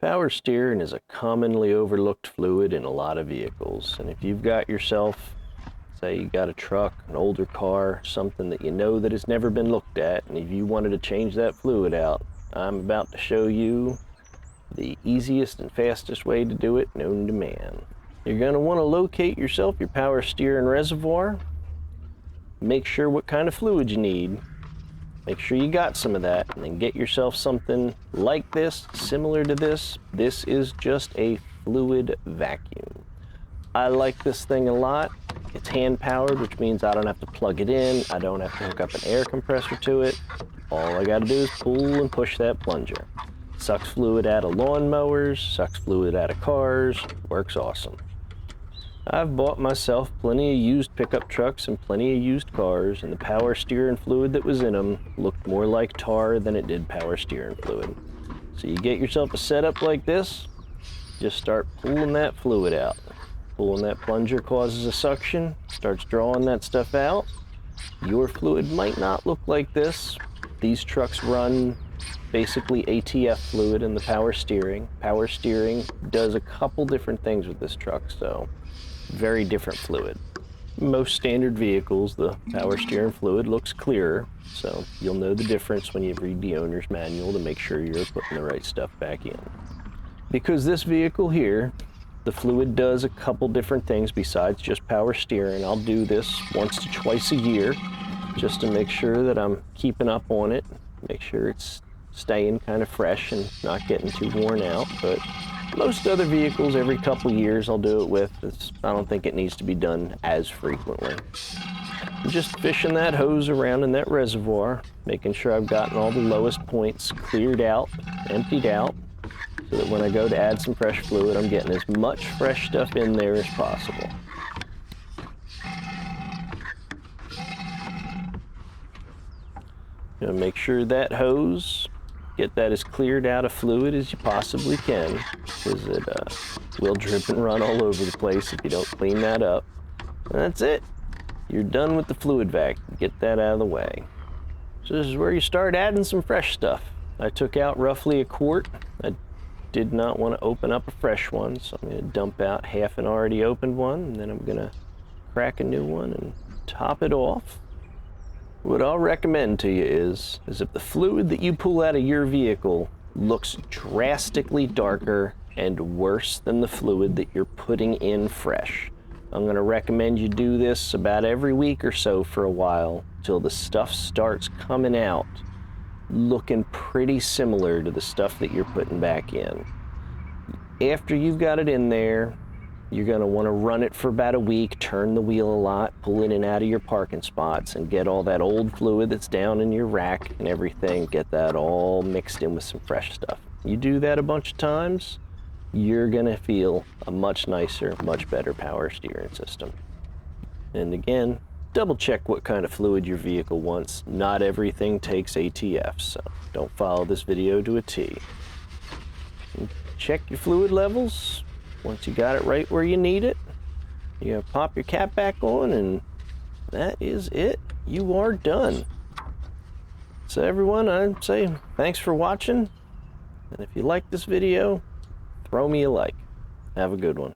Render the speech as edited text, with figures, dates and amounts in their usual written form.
Power steering is a commonly overlooked fluid in a lot of vehicles, and if you've got yourself, say you got a truck, an older car, something that you know that has never been looked at, and if you wanted to change that fluid out, I'm about to show you the easiest and fastest way to do it known to man. You're going to want to locate yourself your power steering reservoir, make sure what kind of fluid you need, make sure you got some of that, and then get yourself something like this, similar to this. This is just a fluid vacuum. I like this thing a lot. It's hand powered, which means I don't have to plug it in. I don't have to hook up an air compressor to it. All I gotta do is pull and push that plunger. Sucks fluid out of lawnmowers, sucks fluid out of cars, works awesome. I've bought myself plenty of used pickup trucks and plenty of used cars, and the power steering fluid that was in them looked more like tar than it did power steering fluid. So you get yourself a setup like this, just start pulling that fluid out. Pulling that plunger causes a suction, starts drawing that stuff out. Your fluid might not look like this. These trucks run basically ATF fluid in the power steering. Power steering does a couple different things with this truck, so very different fluid. Most standard vehicles, the power steering fluid looks clearer, so you'll know the difference when you read the owner's manual to make sure you're putting the right stuff back in. Because this vehicle here, the fluid does a couple different things besides just power steering. I'll do this once to twice a year just to make sure that I'm keeping up on it, make sure it's staying kind of fresh and not getting too worn out. But most other vehicles, every couple years I'll do it with. I don't think it needs to be done as frequently. I'm just fishing that hose around in that reservoir, making sure I've gotten all the lowest points cleared out, emptied out, so that when I go to add some fresh fluid, I'm getting as much fresh stuff in there as possible. Gonna make sure that hose, get that as cleared out of fluid as you possibly can, because it will drip and run all over the place if you don't clean that up. And that's it. You're done with the fluid vac. Get that out of the way. So this is where you start adding some fresh stuff. I took out roughly a quart. I did not want to open up a fresh one, so I'm going to dump out half an already opened one, and then I'm going to crack a new one and top it off. What I'll recommend to you is if the fluid that you pull out of your vehicle looks drastically darker and worse than the fluid that you're putting in fresh, I'm going to recommend you do this about every week or so for a while till the stuff starts coming out looking pretty similar to the stuff that you're putting back in. After you've got it in there, you're going to want to run it for about a week, turn the wheel a lot, pull in and out of your parking spots, and get all that old fluid that's down in your rack and everything, get that all mixed in with some fresh stuff. You do that a bunch of times, you're going to feel a much nicer, much better power steering system. And again, double check what kind of fluid your vehicle wants. Not everything takes ATF, so don't follow this video to a T. And check your fluid levels. Once you got it right where you need it, you're gonna pop your cap back on, and that is it. You are done. So everyone, I'd say thanks for watching, and if you like this video, throw me a like. Have a good one.